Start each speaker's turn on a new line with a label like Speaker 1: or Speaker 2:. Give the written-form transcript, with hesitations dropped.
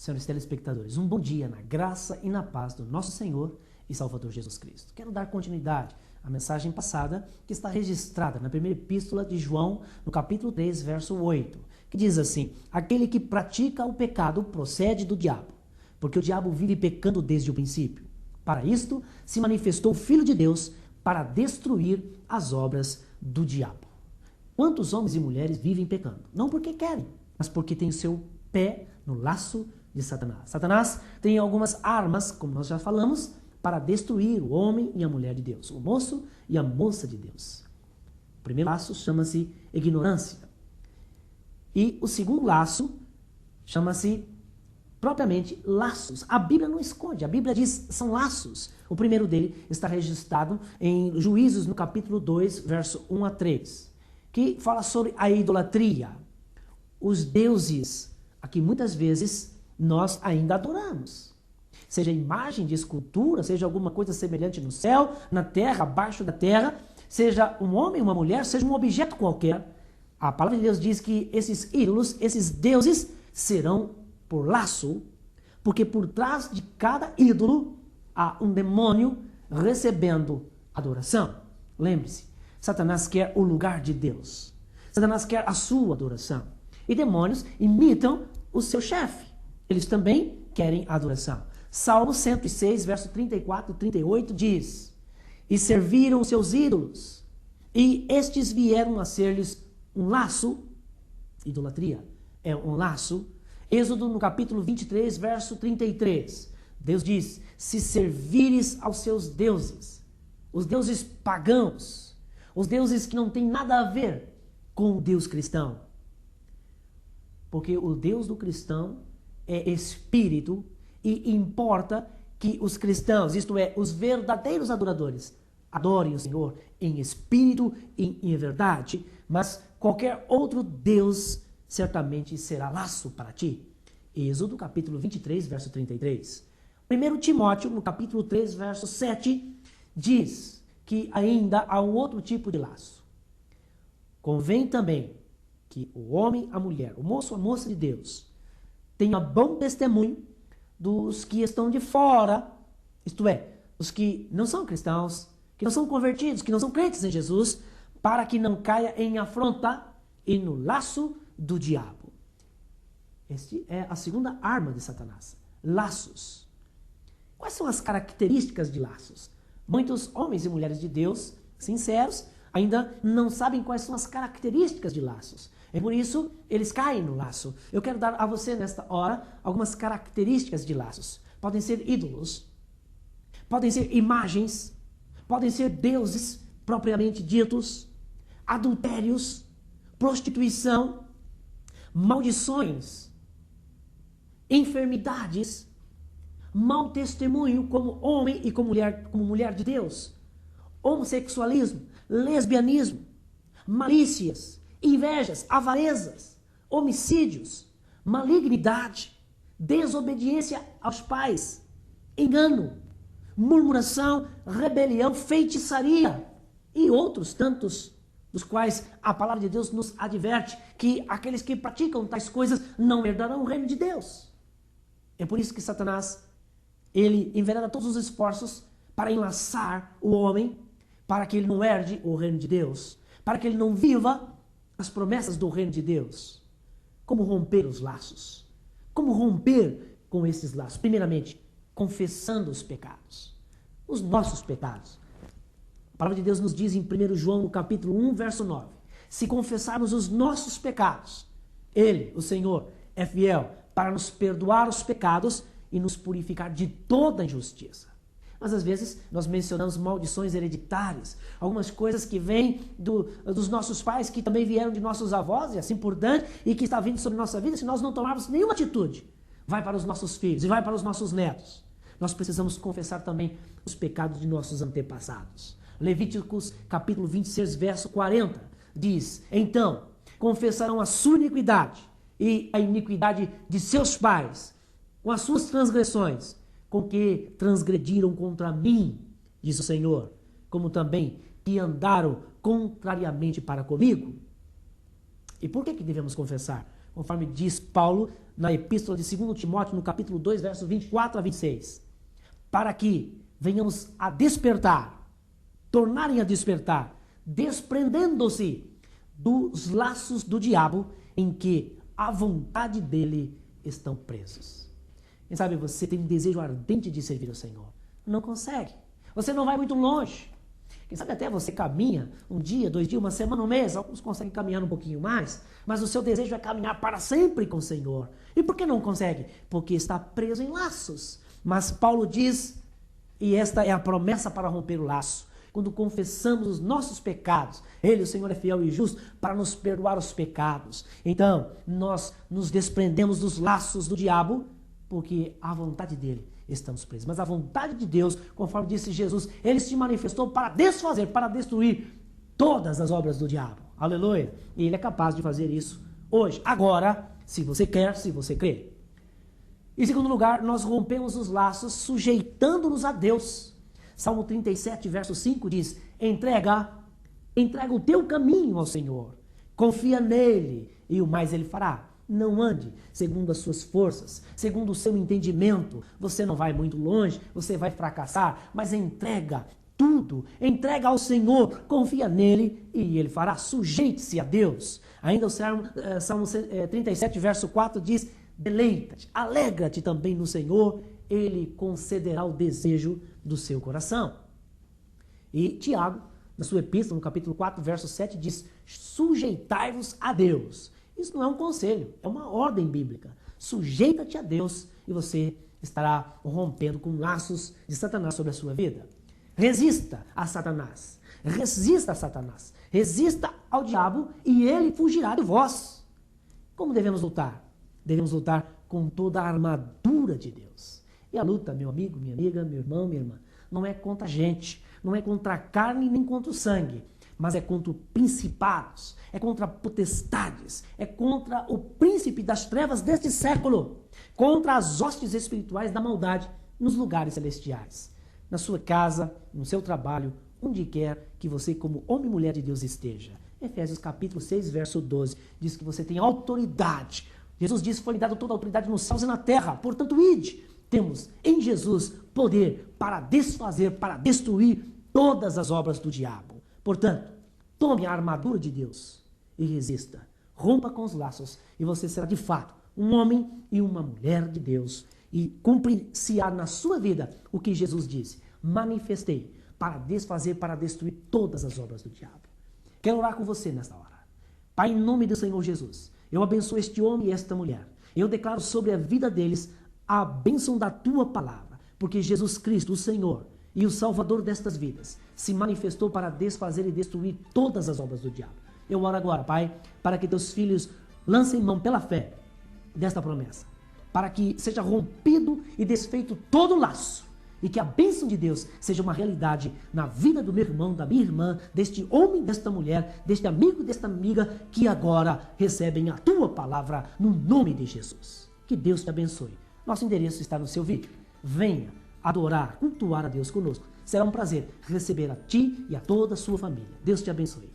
Speaker 1: senhores telespectadores, um bom dia na graça e na paz do nosso Senhor e Salvador Jesus Cristo. Quero dar continuidade à mensagem passada que está registrada na primeira epístola de João, no capítulo 3, verso 8, que diz assim: aquele que pratica o pecado procede do diabo, porque o diabo vive pecando desde o princípio. Para isto se manifestou o Filho de Deus, para destruir as obras do diabo. Quantos homens e mulheres vivem pecando? Não porque querem, mas porque tem o seu pé no laço de Satanás. Satanás tem algumas armas, como nós já falamos, para destruir o homem e a mulher de Deus, o moço e a moça de Deus. O primeiro laço chama-se ignorância. E o segundo laço chama-se propriamente laços. A Bíblia não esconde, a Bíblia diz são laços. O primeiro dele está registrado em Juízes, no capítulo 2, verso 1 a 3, que fala sobre a idolatria, os deuses a que muitas vezes nós ainda adoramos. Seja imagem de escultura, seja alguma coisa semelhante no céu, na terra, abaixo da terra, seja um homem, uma mulher, seja um objeto qualquer. A palavra de Deus diz que esses ídolos, esses deuses, serão por laço, porque por trás de cada ídolo há um demônio recebendo adoração. Lembre-se, Satanás quer o lugar de Deus. Satanás quer a sua adoração. E demônios imitam o seu chefe. Eles também querem adoração. Salmo 106, verso 34 e 38 diz: e serviram os seus ídolos, e estes vieram a ser-lhes um laço. Idolatria é um laço. Êxodo, no capítulo 23, verso 33. Deus diz: se servires aos seus deuses, os deuses pagãos, os deuses que não têm nada a ver com o Deus cristão. Porque o Deus do cristão é espírito e importa que os cristãos, isto é, os verdadeiros adoradores, adorem o Senhor em espírito e em verdade, mas qualquer outro Deus certamente será laço para ti. Êxodo, capítulo 23, verso 33. 1 Timóteo, no capítulo 3, verso 7, diz que ainda há um outro tipo de laço. Convém também que o homem, a mulher, o moço, a moça de Deus, tenha bom testemunho dos que estão de fora, isto é, os que não são cristãos, que não são convertidos, que não são crentes em Jesus, para que não caia em afronta e no laço do diabo. Esta é a segunda arma de Satanás, laços. Quais são as características de laços? Muitos homens e mulheres de Deus, sinceros, ainda não sabem quais são as características de laços. É por isso eles caem no laço. Eu quero dar a você nesta hora algumas características de laços. Podem ser ídolos, podem ser imagens, podem ser deuses propriamente ditos, adultérios, prostituição, maldições, enfermidades, mau testemunho como homem e como mulher de Deus, homossexualismo, lesbianismo, malícias, invejas, avarezas, homicídios, malignidade, desobediência aos pais, engano, murmuração, rebelião, feitiçaria e outros tantos, dos quais a palavra de Deus nos adverte que aqueles que praticam tais coisas não herdarão o reino de Deus. É por isso que Satanás, ele envereda todos os esforços para enlaçar o homem, para que ele não herde o reino de Deus, para que ele não viva as promessas do reino de Deus. Como romper os laços? Como romper com esses laços? Primeiramente, confessando os pecados, os nossos pecados. A palavra de Deus nos diz em 1 João, no capítulo 1, verso 9, se confessarmos os nossos pecados, Ele, o Senhor, é fiel para nos perdoar os pecados e nos purificar de toda injustiça. Mas às vezes nós mencionamos maldições hereditárias, algumas coisas que vêm dos nossos pais, que também vieram de nossos avós e assim por diante, e que está vindo sobre nossa vida. Se nós não tomarmos nenhuma atitude, vai para os nossos filhos e vai para os nossos netos. Nós precisamos confessar também os pecados de nossos antepassados. Levíticos capítulo 26, verso 40, diz: então confessarão a sua iniquidade e a iniquidade de seus pais, com as suas transgressões, com que transgrediram contra mim, diz o Senhor, como também que andaram contrariamente para comigo. E por que devemos confessar? conforme diz Paulo na epístola de 2 Timóteo, no capítulo 2, verso 24 a 26. Para que venhamos a despertar, tornarem a despertar, desprendendo-se dos laços do diabo em que a vontade dele estão presos. Quem sabe você tem um desejo ardente de servir ao Senhor, não consegue. Você não vai muito longe. Quem sabe até você caminha um dia, 2 dias, uma semana, um mês. Alguns conseguem caminhar um pouquinho mais, mas o seu desejo é caminhar para sempre com o Senhor. E por que não consegue? Porque está preso em laços. Mas Paulo diz, e esta é a promessa para romper o laço: quando confessamos os nossos pecados, Ele, o Senhor, é fiel e justo para nos perdoar os pecados. Então, nós nos desprendemos dos laços do diabo, porque a vontade dele estamos presos. Mas a vontade de Deus, conforme disse Jesus, Ele se manifestou para desfazer, para destruir todas as obras do diabo. Aleluia! E Ele é capaz de fazer isso hoje, agora, se você quer, se você crê. Em segundo lugar, nós rompemos os laços sujeitando-nos a Deus. Salmo 37, verso 5 diz: entrega o teu caminho ao Senhor, confia nele e o mais ele fará. Não ande segundo as suas forças, segundo o seu entendimento. Você não vai muito longe, você vai fracassar, mas entrega tudo, entrega ao Senhor, confia nele e ele fará. Sujeite-se a Deus. Ainda o Salmo 37, verso 4 diz: deleita-te, alegra-te também no Senhor, ele concederá o desejo do seu coração. E Tiago, na sua epístola, no capítulo 4, verso 7, diz: sujeitai-vos a Deus. Isso não é um conselho, é uma ordem bíblica. Sujeita-te a Deus e você estará rompendo com laços de Satanás sobre a sua vida. Resista a Satanás. Resista a Satanás. Resista ao diabo e ele fugirá de vós. Como devemos lutar? Devemos lutar com toda a armadura de Deus. E a luta, meu amigo, minha amiga, meu irmão, minha irmã, não é contra a gente, não é contra a carne nem contra o sangue, mas é contra principados, é contra potestades, é contra o príncipe das trevas deste século, contra as hostes espirituais da maldade nos lugares celestiais. Na sua casa, no seu trabalho, onde quer que você, como homem e mulher de Deus, esteja. Efésios capítulo 6, verso 12, diz que você tem autoridade. Jesus disse que foi-lhe dado toda a autoridade nos céus e na terra, portanto, ide. Temos em Jesus poder para desfazer, para destruir todas as obras do diabo. Portanto, tome a armadura de Deus e resista. Rompa com os laços e você será de fato um homem e uma mulher de Deus. E cumprir-se-á na sua vida o que Jesus disse: manifestei para desfazer, para destruir todas as obras do diabo. Quero orar com você nesta hora. Pai, em nome do Senhor Jesus, eu abençoo este homem e esta mulher. Eu declaro sobre a vida deles a bênção da tua palavra, porque Jesus Cristo, o Senhor e o Salvador destas vidas, se manifestou para desfazer e destruir todas as obras do diabo. Eu oro agora, Pai, para que teus filhos lancem mão pela fé desta promessa, para que seja rompido e desfeito todo o laço, e que a bênção de Deus seja uma realidade na vida do meu irmão, da minha irmã, deste homem, desta mulher, deste amigo, desta amiga, que agora recebem a tua palavra no nome de Jesus. Que Deus te abençoe. Nosso endereço está no seu vídeo. Venha adorar, cultuar a Deus conosco. Será um prazer receber a ti e a toda a sua família. Deus te abençoe.